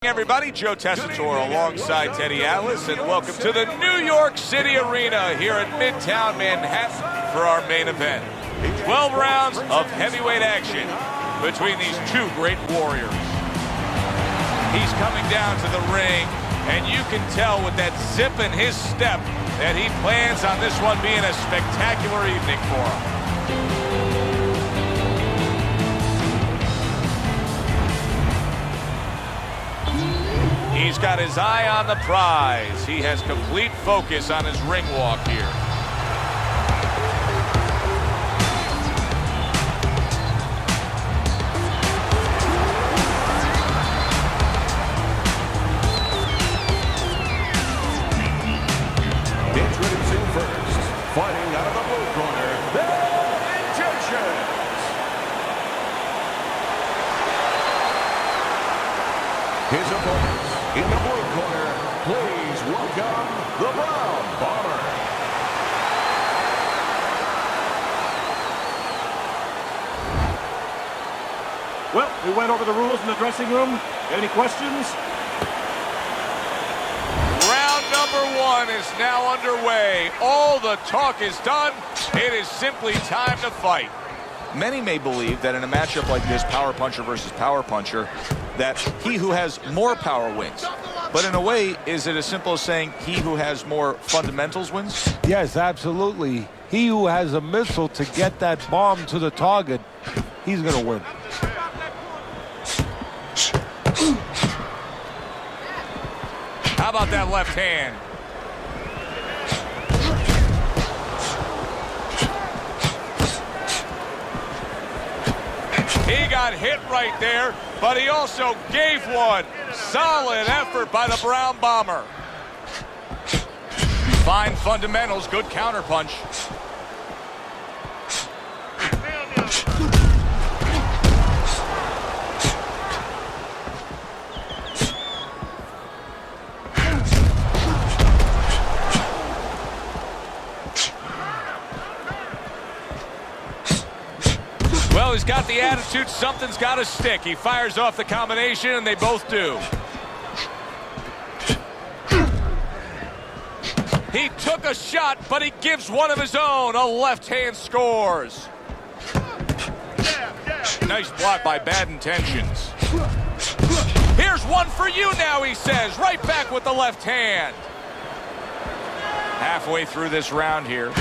Everybody, Joe Tessitore alongside Teddy Atlas, and welcome to the New York City Arena here at Midtown Manhattan for our main event. 12 rounds of heavyweight action between these two great warriors. He's coming down to the ring, and you can tell with that zip in his step that he plans on this one being a spectacular evening for him. He's got his eye on the prize. He has complete focus on his ring walk here. Introducing first, fighting out of the blue corner, the Egyptians. His opponents. In the blue corner, please welcome the Brown Bomber. Well, we went over the rules in the dressing room. Any questions? Round number one is now underway. All the talk is done. It is simply time to fight. Many may believe that in a matchup like this, power puncher versus power puncher, that he who has more power wins. But in a way, is it as simple as saying he who has more fundamentals wins? Yes, absolutely. He who has a missile to get that bomb to the target, he's going to win. How about that left hand? He got hit right there, but he also gave one. Solid effort by the Brown Bomber. Fine fundamentals, good counterpunch. Well, he's got the attitude, something's got to stick. He fires off the combination, and they both do. He took a shot, but he gives one of his own. A left hand scores. Nice block by Bad Intentions. Here's one for you now, he says. Right back with the left hand. Halfway through this round here.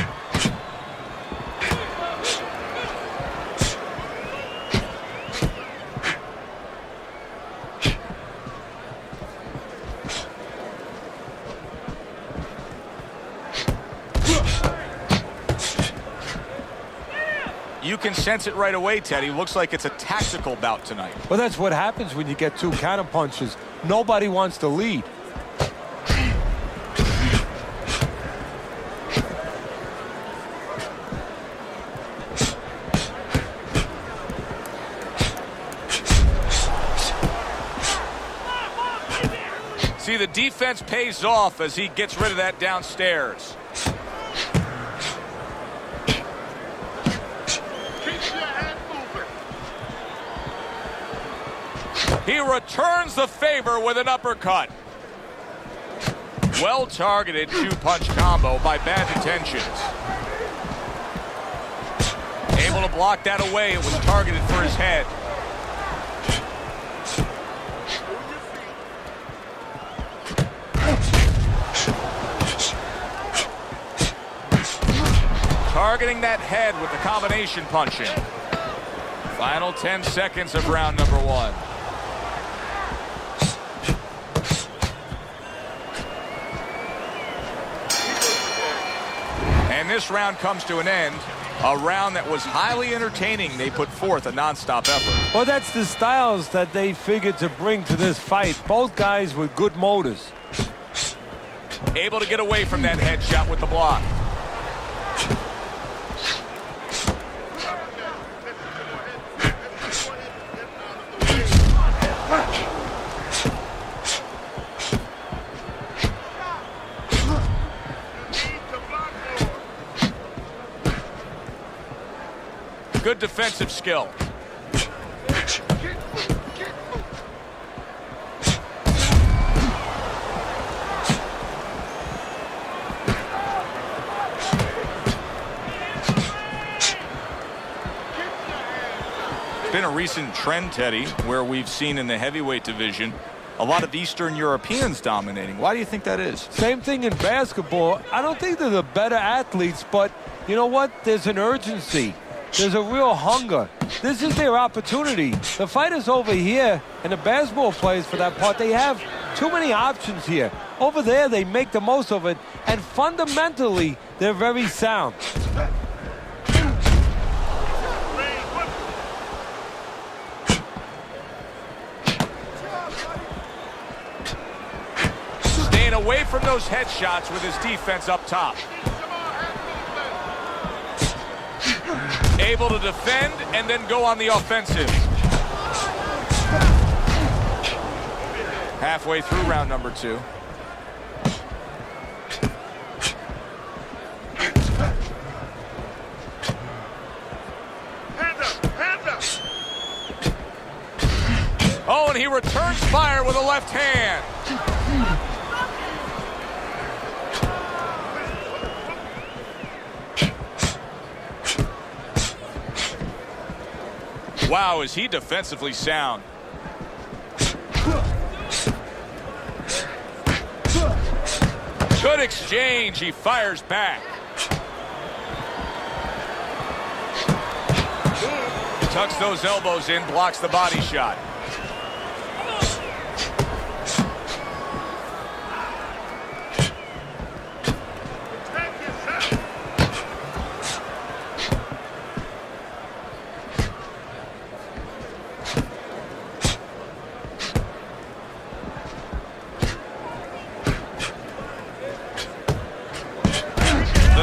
You can sense it right away, Teddy. Looks like it's a tactical bout tonight. Well, that's what happens when you get two counter punches. Nobody wants to lead. See, the defense pays off as he gets rid of that downstairs. He returns the favor with an uppercut. Well-targeted two-punch combo by Bad Intentions. Able to block that away. It was targeted for his head. Targeting that head with the combination punching. Final 10 seconds of round number one. And this round comes to an end. A round that was highly entertaining. They put forth a non-stop effort. Well, that's the styles that they figured to bring to this fight. Both guys with good motors. Able to get away from that headshot with the block. Good defensive skill. a recent trend, Teddy, where we've seen in the heavyweight division a lot of Eastern Europeans dominating. Why do you think that is? Same thing in basketball. I don't think they're the better athletes, but you know what? There's an urgency. There's a real hunger. This is their opportunity. The fighters over here and the basketball players, for that part, they have too many options here. Over there, they make the most of it, and fundamentally, they're very sound. Staying away from those headshots with his defense up top. Able to defend and then go on the offensive. Halfway through round number 2. Oh, and he returns fire with a left hand. Wow, is he defensively sound. Good exchange. He fires back. Tucks those elbows in, blocks the body shot.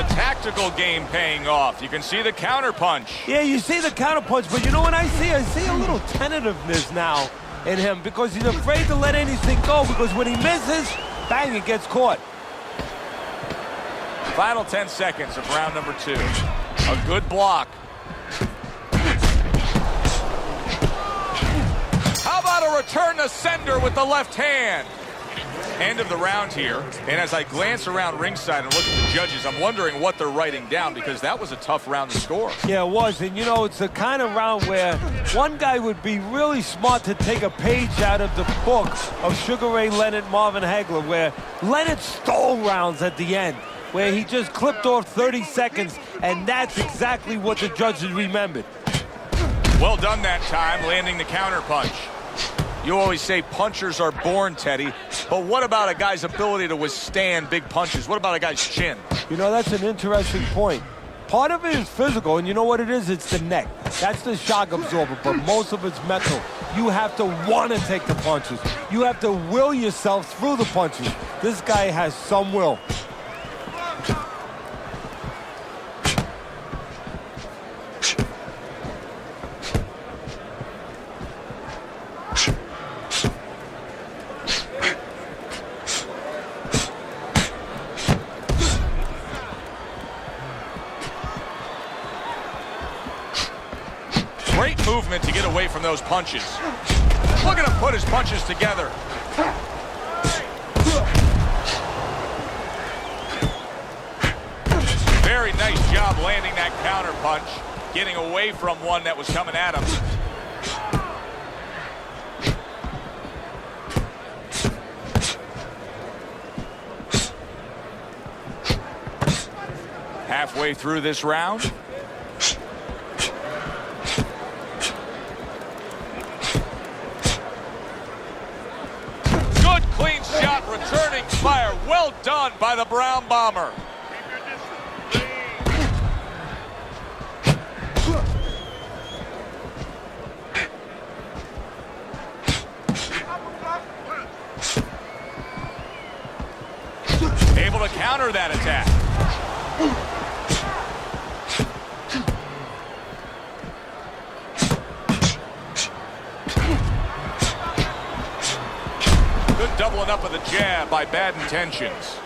Tactical game paying off. You can see the counter punch. Yeah, you see the counter punch, but you know what I see? I see a little tentativeness now in him because he's afraid to let anything go, because when he misses, bang, it gets caught. Final 10 seconds of round number 2. A good block. How about a return to sender with the left hand? End of the round here, and as I glance around ringside and look at the judges, I'm wondering what they're writing down, because that was a tough round to score. Yeah, it was, and you know, it's the kind of round where one guy would be really smart to take a page out of the book of Sugar Ray Leonard, Marvin Hagler, where Leonard stole rounds at the end, where he just clipped off 30 seconds, and that's exactly what the judges remembered. Well done that time, landing the counter punch. You always say punchers are born, Teddy, but what about a guy's ability to withstand big punches? What about a guy's chin? You know, that's an interesting point. Part of it is physical, and you know what it is? It's the neck. That's the shock absorber, but most of it's mental. You have to want to take the punches. You have to will yourself through the punches. This guy has some will. Great movement to get away from those punches. Look at him put his punches together. Very nice job landing that counter punch, getting away from one that was coming at him. Halfway through this round. Clean shot, returning fire. Well done by the Brown Bomber. Able to counter that attack. Doubling up with a jab by Bad Intentions.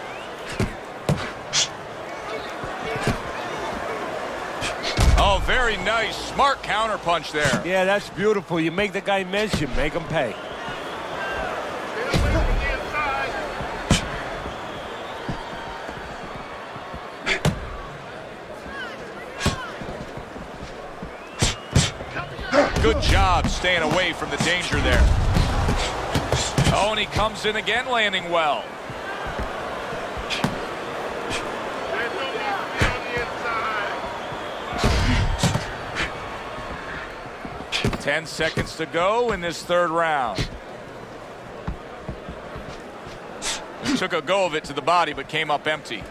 Oh, very nice. Smart counter punch there. Yeah, that's beautiful. You make the guy miss, you make him pay. Good job staying away from the danger there. Oh, and he comes in again, landing well. Ten seconds to go in this third round. He took a go of it to the body, but came up empty.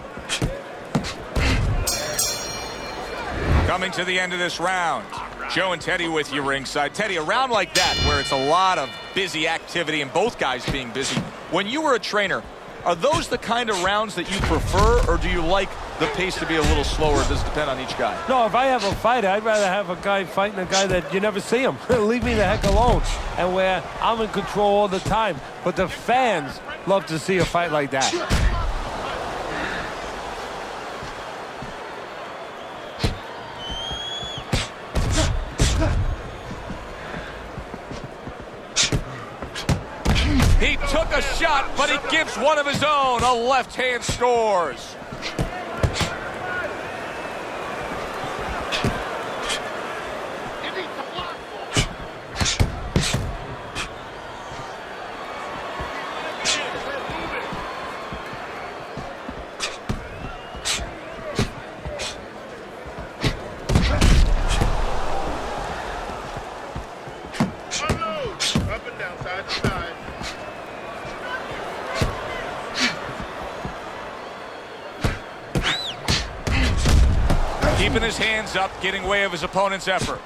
Coming to the end of this round. Joe and Teddy with you ringside. Teddy, a round like that where it's a lot of busy activity and both guys being busy. When you were a trainer, are those the kind of rounds that you prefer, or do you like the pace to be a little slower? Does it depend on each guy? No, if I have a fight, I'd rather have a guy fighting a guy that you never see him. Leave me the heck alone. And where I'm in control all the time. But the fans love to see a fight like that. He took a shot, but he gives one of his own. A left hand scores. Up and down, side to side. Keeping his hands up, getting way of his opponent's effort.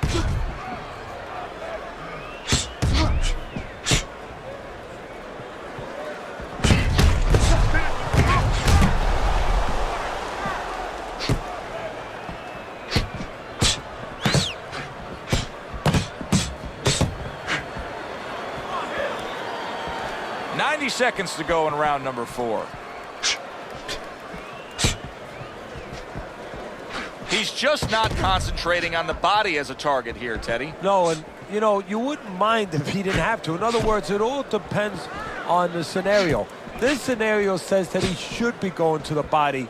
Seconds to go in round number 4. He's just not concentrating on the body as a target here, Teddy. No, and you know, you wouldn't mind if he didn't have to. In other words, it all depends on the scenario. This scenario says that he should be going to the body,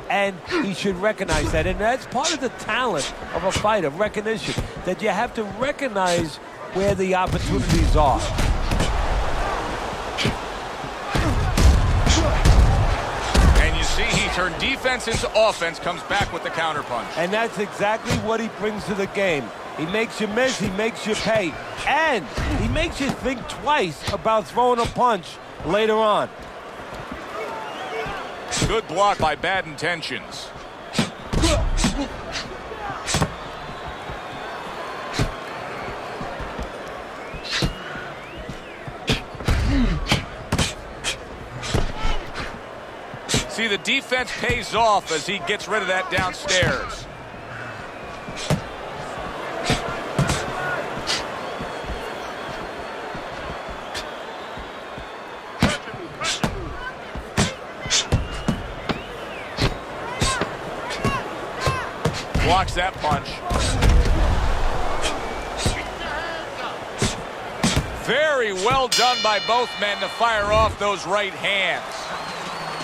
and he should recognize that. And that's part of the talent of a fighter, recognition, that you have to recognize where the opportunities are. See, he turned defense into offense, comes back with the counterpunch. And that's exactly what he brings to the game. He makes you miss, he makes you pay, and he makes you think twice about throwing a punch later on. Good block by Bad Intentions. See, the defense pays off as he gets rid of that downstairs. Blocks that punch. Very well done by both men to fire off those right hands.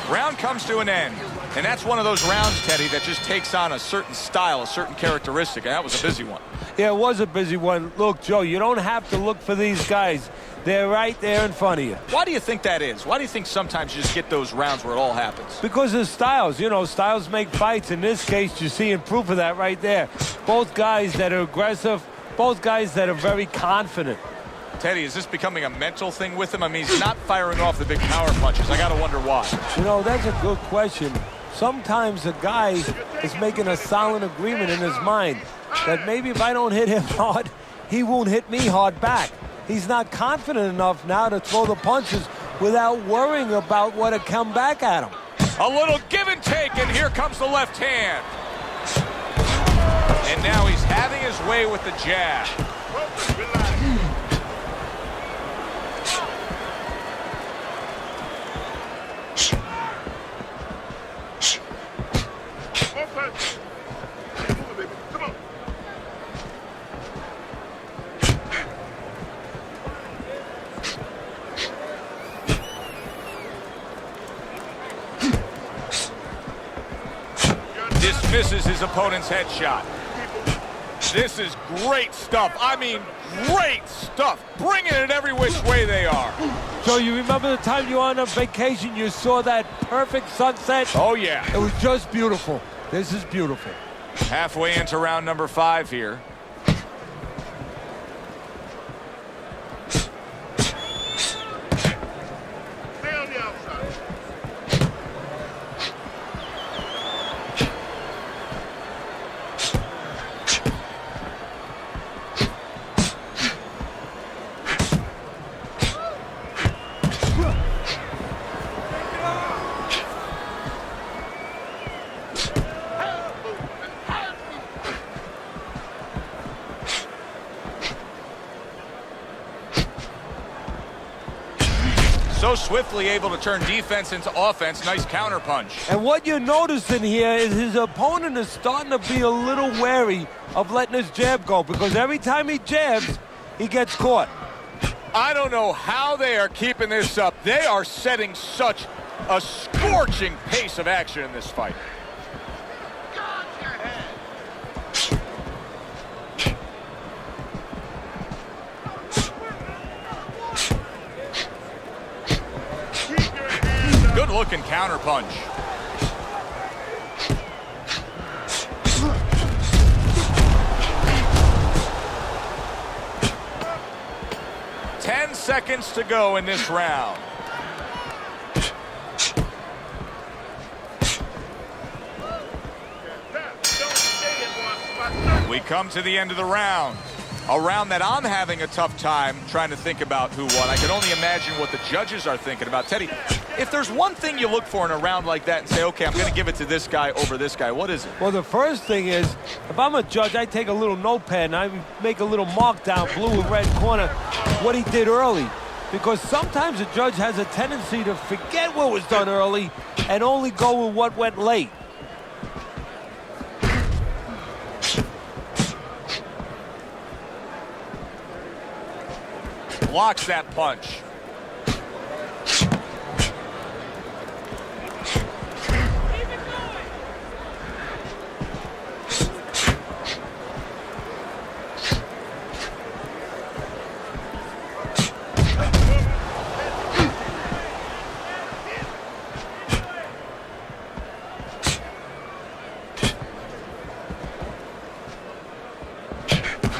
Round comes to an end, and that's one of those rounds, Teddy, that just takes on a certain style, a certain characteristic, and that was a busy one. Yeah, it was a busy one. Look, Joe, you don't have to look for these guys. They're right there in front of you. Why do you think that is? Why do you think sometimes you just get those rounds where it all happens? Because of styles. You know, styles make fights. In this case, you're seeing proof of that right there. Both guys that are aggressive, both guys that are very confident. Teddy, is this becoming a mental thing with him? I mean, he's not firing off the big power punches. I got to wonder why. You know, that's a good question. Sometimes a guy is making a solid agreement in his mind that maybe if I don't hit him hard, he won't hit me hard back. He's not confident enough now to throw the punches without worrying about what will come back at him. A little give and take, and here comes the left hand. And now he's having his way with the jab. Dismisses his opponent's headshot. This is great stuff. I mean, great stuff. Bringing it every which way they are. So you remember the time you were on a vacation, you saw that perfect sunset? Oh, yeah. It was just beautiful. This is beautiful. Halfway into round number 5 here. Stay on the outside. So swiftly able to turn defense into offense. Nice counter punch. And what you're noticing here is his opponent is starting to be a little wary of letting his jab go, because every time he jabs, he gets caught. I don't know how they are keeping this up. They are setting such a scorching pace of action in this fight. Guard your head. Keep your hands up. Good looking counter punch. Seconds to go in this round. We come to the end of the round. A round that I'm having a tough time trying to think about who won. I can only imagine what the judges are thinking about. Teddy, if there's one thing you look for in a round like that and say, okay, I'm going to give it to this guy over this guy, what is it? Well, the first thing is, if I'm a judge, I take a little notepad and I make a little mark down, blue and red corner, what he did early. Because sometimes a judge has a tendency to forget what was done early and only go with what went late. Blocks that punch.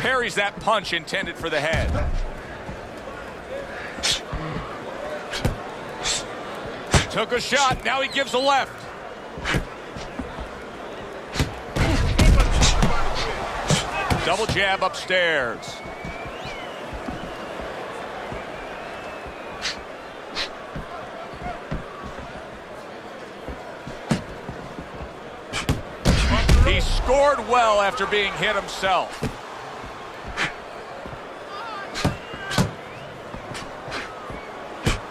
Parries that punch intended for the head. Took a shot, now he gives a left. Double jab upstairs. He scored well after being hit himself.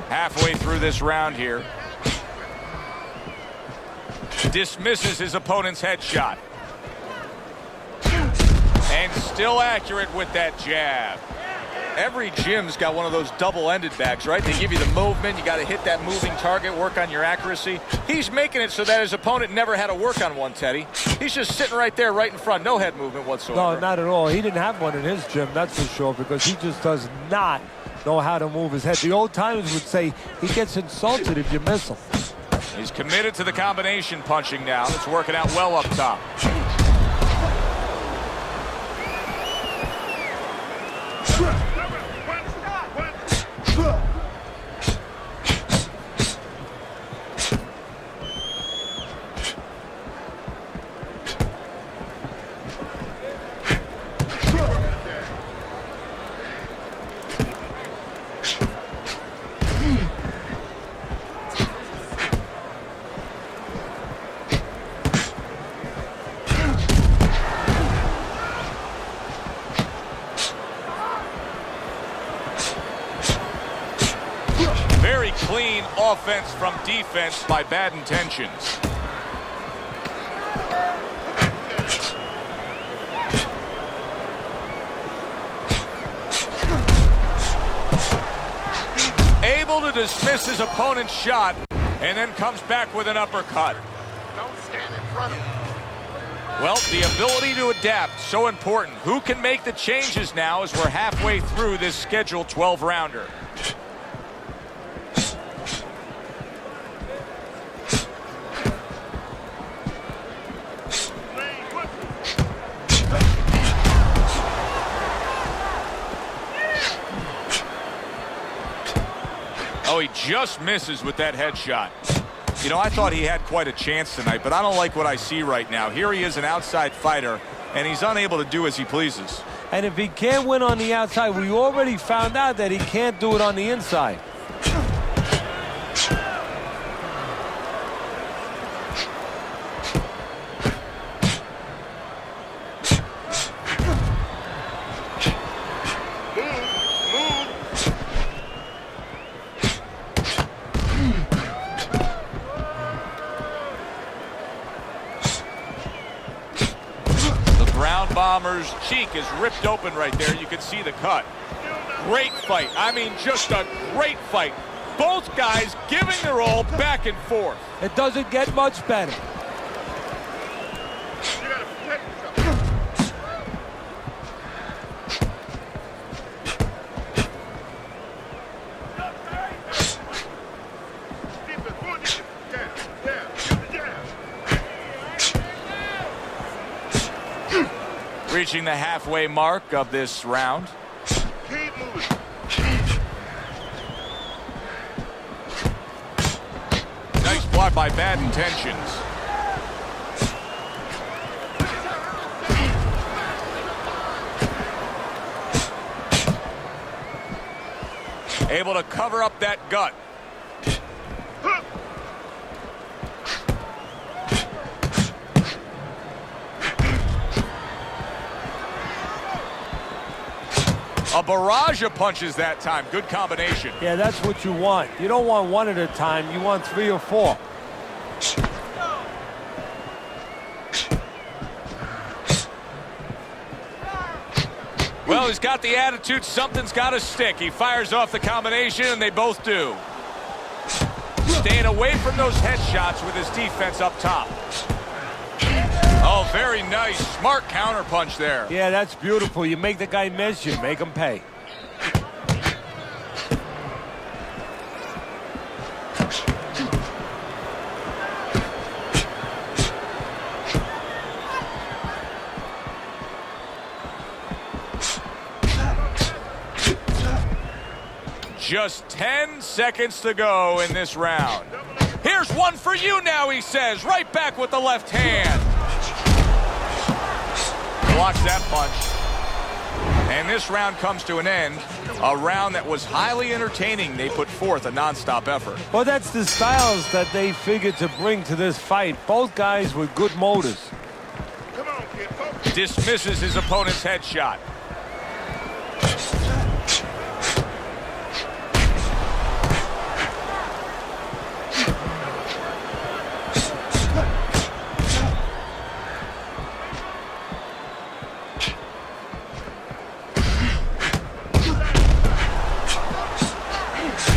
Halfway through this round here. Dismisses his opponent's headshot. And still accurate with that jab. Every gym's got one of those double-ended bags, right? They give you the movement, you got to hit that moving target, work on your accuracy. He's making it so that his opponent never had to work on one, Teddy. He's just sitting right there, right in front, no head movement whatsoever. No, not at all. He didn't have one in his gym, that's for sure, because he just does not know how to move his head. The old timers would say he gets insulted if you miss him. He's committed to the combination punching now. It's working out well up top. Very clean offense from defense by bad intentions. Able to dismiss his opponent's shot and then comes back with an uppercut. Don't stand in front of him. Well, the ability to adapt, so important. Who can make the changes now as we're halfway through this scheduled 12-rounder? Oh, he just misses with that headshot. You know, I thought he had quite a chance tonight, but I don't like what I see right now. Here he is, an outside fighter, and he's unable to do as he pleases. And if he can't win on the outside, we already found out that he can't do it on the inside. Bomber's cheek is ripped open right there. You can see the cut. Great fight. I mean, just a great fight. Both guys giving their all back and forth. It doesn't get much better. Reaching the halfway mark of this round. Keep moving. Nice block by Bad Intentions. Able to cover up that gut. A barrage of punches that time. Good combination. Yeah, that's what you want. You don't want one at a time. You want 3 or 4. Well, he's got the attitude. Something's got to stick. He fires off the combination, and they both do. Staying away from those headshots with his defense up top. Oh, very nice. Smart counterpunch there. Yeah, that's beautiful. You make the guy miss, you make him pay. Just 10 seconds to go in this round. Here's one for you now, he says. Right back with the left hand. Blocks that punch. And this round comes to an end. A round that was highly entertaining. They put forth a nonstop effort. Well, that's the styles that they figured to bring to this fight. Both guys with good motors. Come on, kid. Focus. Dismisses his opponent's headshot.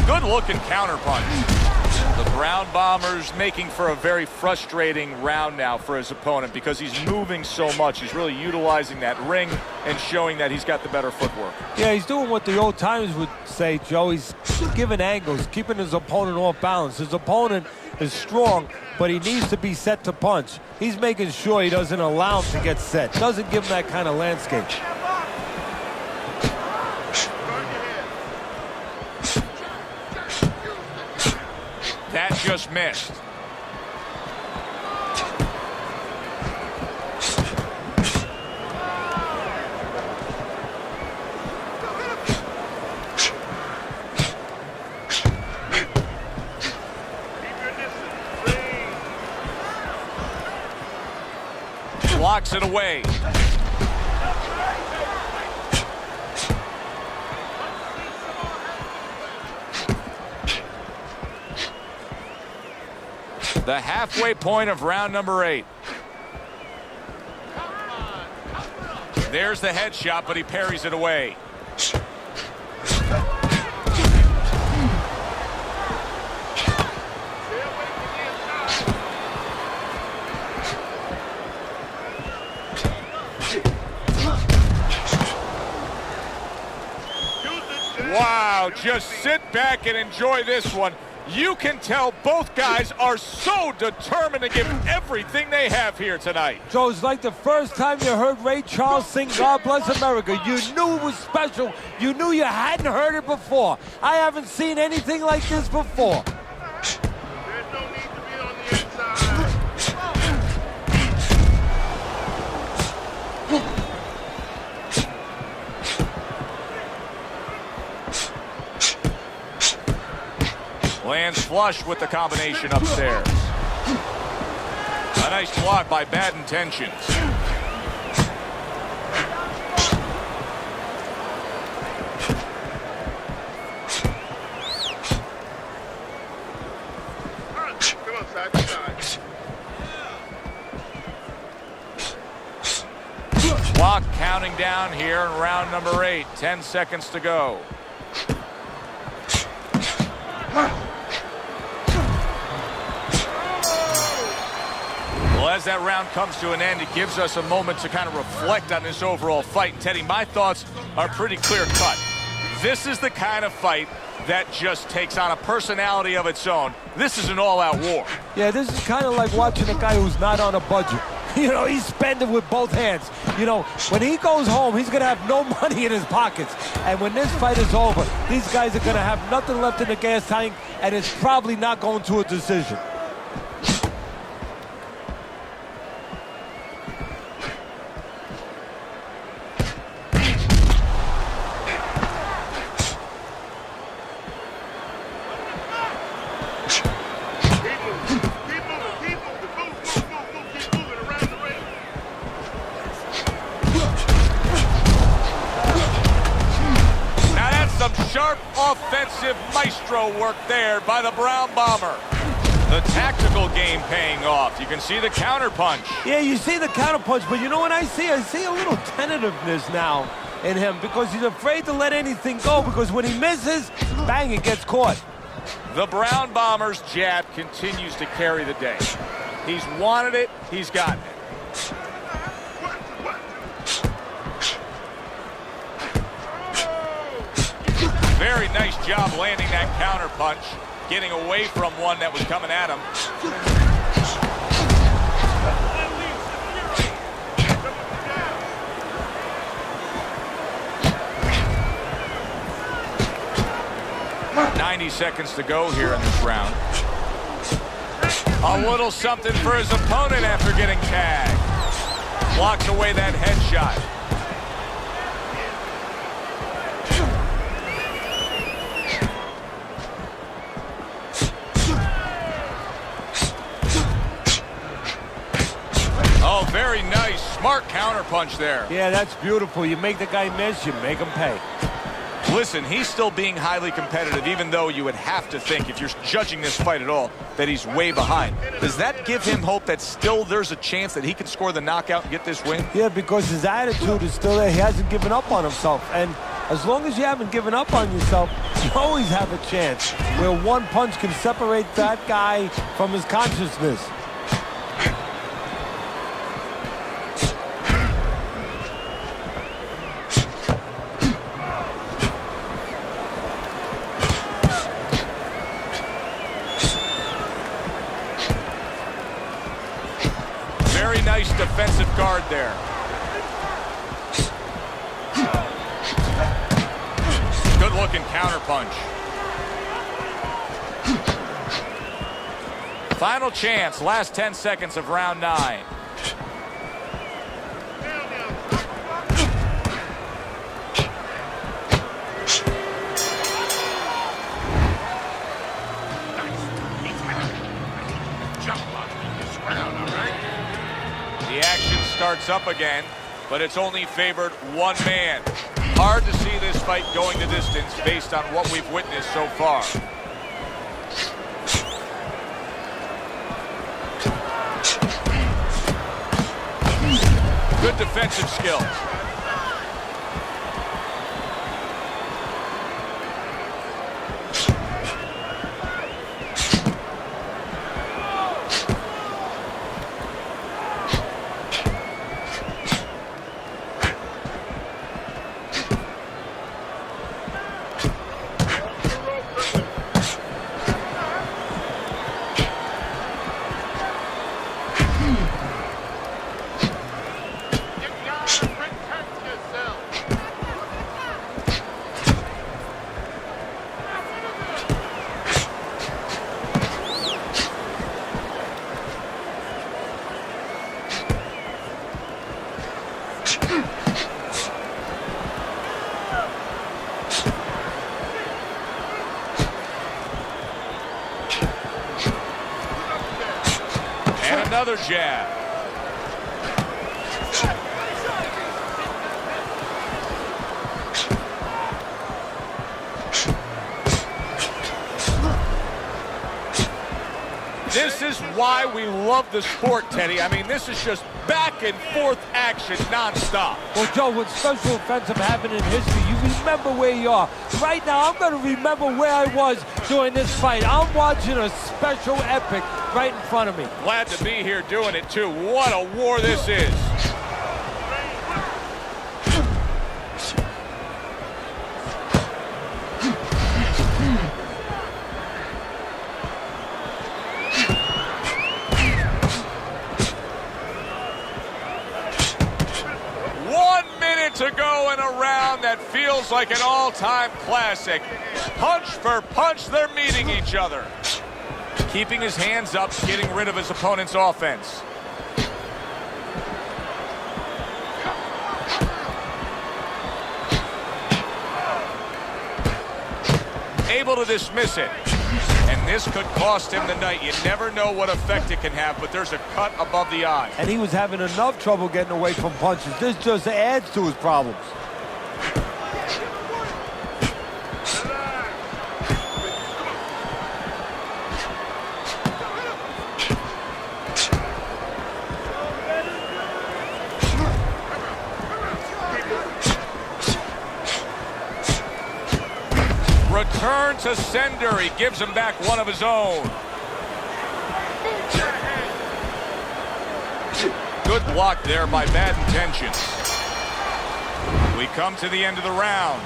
Good-looking counterpunch. The Brown Bombers making for a very frustrating round now for his opponent because he's moving so much. He's really utilizing that ring and showing that he's got the better footwork. Yeah, he's doing what the old timers would say, Joe. He's giving angles, keeping his opponent off balance. His opponent is strong, but he needs to be set to punch. He's making sure he doesn't allow him to get set. Doesn't give him that kind of landscape. That just missed. Blocks it away. The halfway point of round number 8. There's the headshot, but he parries it away. just sit back and enjoy this one. You can tell both guys are so determined to give everything they have here tonight. Joe, it's like the first time you heard Ray Charles sing God Bless America. You knew it was special. You knew you hadn't heard it before. I haven't seen anything like this before. There's no need to be on the inside. Lands flush with the combination upstairs. A nice block by Bad Intentions. Come on, side to side. Clock counting down here in round number 8. 10 seconds to go. Well, as that round comes to an end, it gives us a moment to kind of reflect on this overall fight. And Teddy, my thoughts are pretty clear-cut. This is the kind of fight that just takes on a personality of its own. This is an all-out war. Yeah, this is kind of like watching a guy who's not on a budget. You know, he's spending with both hands. You know, when he goes home, he's going to have no money in his pockets. And when this fight is over, these guys are going to have nothing left in the gas tank, and it's probably not going to a decision. Sharp offensive maestro work there by the Brown Bomber. The tactical game paying off. You can see the counter punch. Yeah, you see the counter punch, but you know what I see? I see a little tentativeness now in him because he's afraid to let anything go because when he misses, bang, it gets caught. The Brown Bomber's jab continues to carry the day. He's wanted it, he's gotten it. Very nice job landing that counter punch, getting away from one that was coming at him. About 90 seconds to go here in this round. A little something for his opponent after getting tagged. Blocks away that headshot. Oh, very nice. Smart counterpunch there. Yeah, that's beautiful. You make the guy miss, you make him pay. Listen, he's still being highly competitive, even though you would have to think, if you're judging this fight at all, that he's way behind. Does that give him hope that still there's a chance that he can score the knockout and get this win? Yeah, because his attitude is still there. He hasn't given up on himself. And as long as you haven't given up on yourself, you always have a chance where one punch can separate that guy from his consciousness. Nice defensive guard there. Good looking counter punch. Final chance, last 10 seconds of round 9. The action starts up again, but it's only favored one man. Hard to see this fight going the distance based on what we've witnessed so far. Good defensive skills. another jab. This is why we love the sport, Teddy. I mean, this is just back and forth action nonstop. Well, Joe, when special events have happened in history, you remember where you are. Right now, I'm going to remember where I was during this fight. I'm watching a special epic right in front of me. Glad to be here doing it, too. What a war this is. To go in a round that feels like an all-time classic. Punch for punch, they're meeting each other. Keeping his hands up, getting rid of his opponent's offense. Able to dismiss it. And this could cost him the night. You never know what effect it can have, but there's a cut above the eye. And he was having enough trouble getting away from punches. This just adds to his problems. Return to sender. He gives him back one of his own. Good block there by Bad Intentions. We come to the end of the round.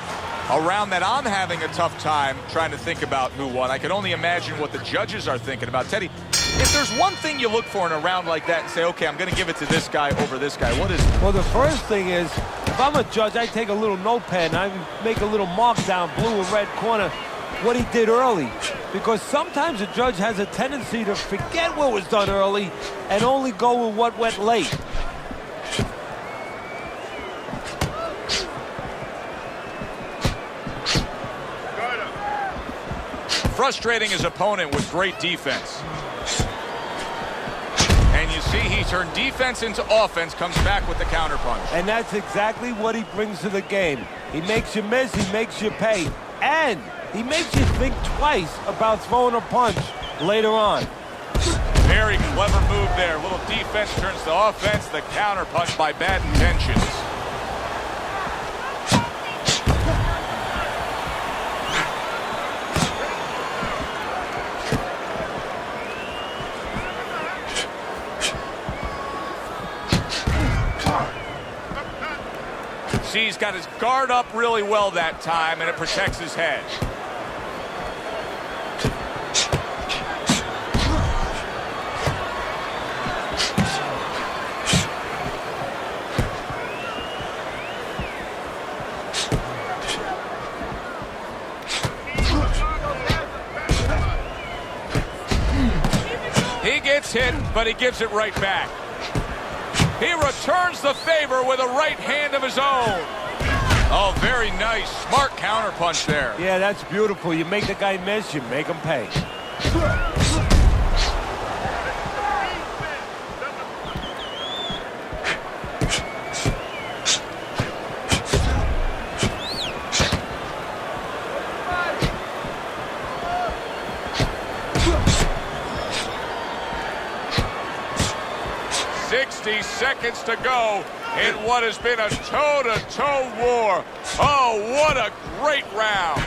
A round that I'm having a tough time trying to think about who won. I can only imagine what the judges are thinking about. Teddy, if there's one thing you look for in a round like that and say, okay, I'm going to give it to this guy over this guy, what is it? Well, the first thing is, if I'm a judge, I take a little notepad and I make a little mark down blue and red corner what he did early. Because sometimes a judge has a tendency to forget what was done early and only go with what went late. Frustrating his opponent with great defense. And you see he turned defense into offense, comes back with the counterpunch. And that's exactly what he brings to the game. He makes you miss, he makes you pay, and he makes you think twice about throwing a punch later on. Very clever move there. A little defense turns to offense, the counterpunch by Bad Intentions. See, he's got his guard up really well that time, and it protects his head. He gets hit, but he gives it right back. He returns the favor with a right hand of his own. Oh, very nice. Smart counterpunch there. Yeah, that's beautiful. You make the guy miss, you make him pay. Seconds to go in what has been a toe-to-toe war. Oh, what a great round.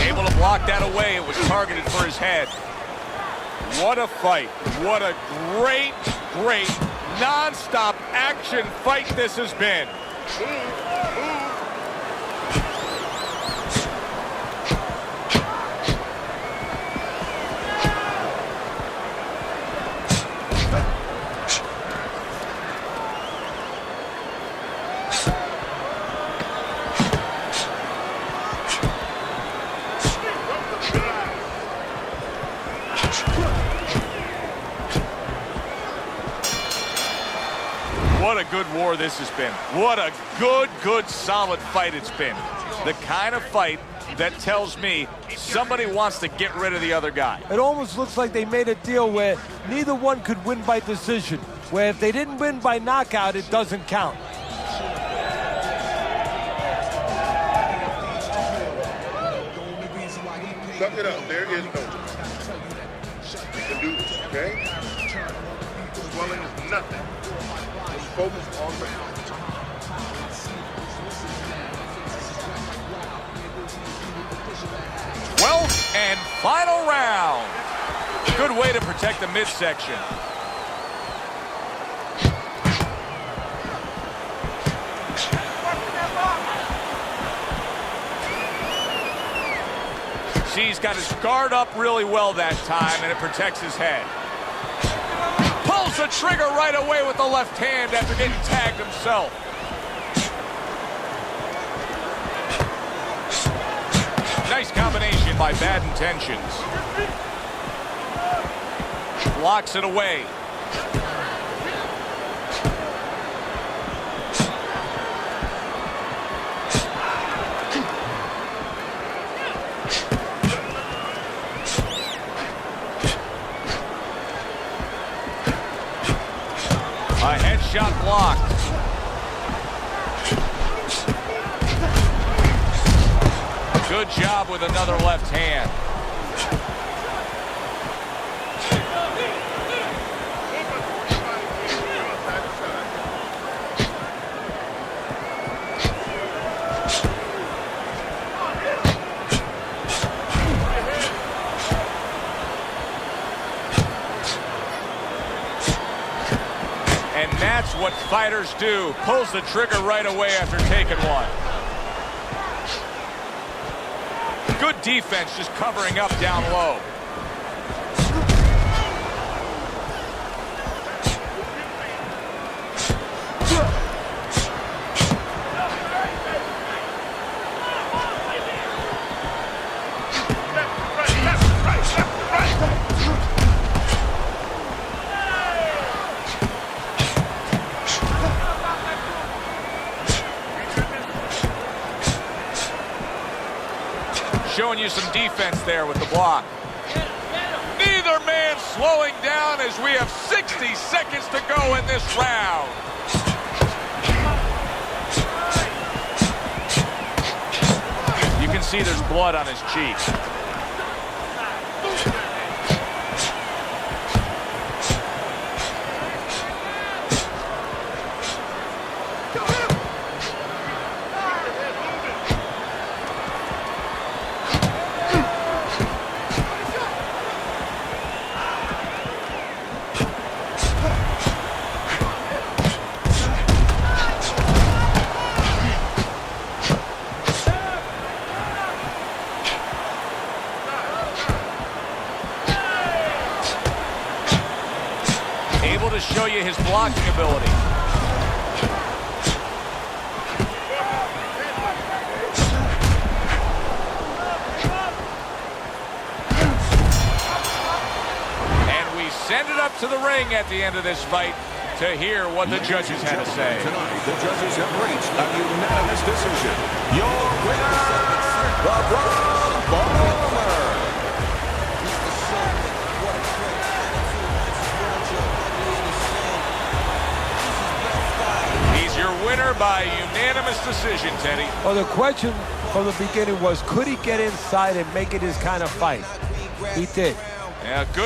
Able to block that away. It was targeted for his head. What a fight. What a great, great non-stop action fight this has been. What a good war this has been. What a good, solid fight it's been. The kind of fight that tells me somebody wants to get rid of the other guy. It almost looks like they made a deal where neither one could win by decision, where if they didn't win by knockout, it doesn't count. Suck it up. There is no. You can do this, okay? Swelling is nothing. Just focus on the fight. 12th and final round. Good way to protect the midsection. See, he's got his guard up really well that time, and it protects his head. Pulls the trigger right away with the left hand after getting tagged himself. Nice combination by Bad Intentions. Blocks it away. A headshot blocked. Good job with another left hand. And that's what fighters do. Pulls the trigger right away after taking one. Good defense, just covering up down low. Showing you some defense there with the block. Neither man slowing down as we have 60 seconds to go in this round. You can see there's blood on his cheek. Able to show you his blocking ability. And we send it up to the ring at the end of this fight to hear what the judges had to say. Tonight, the judges have reached a unanimous decision. Your winner, the Bronx Bomber. Winner by unanimous decision, Teddy. Well, the question from the beginning was, could he get inside and make it his kind of fight? He did. Yeah, good.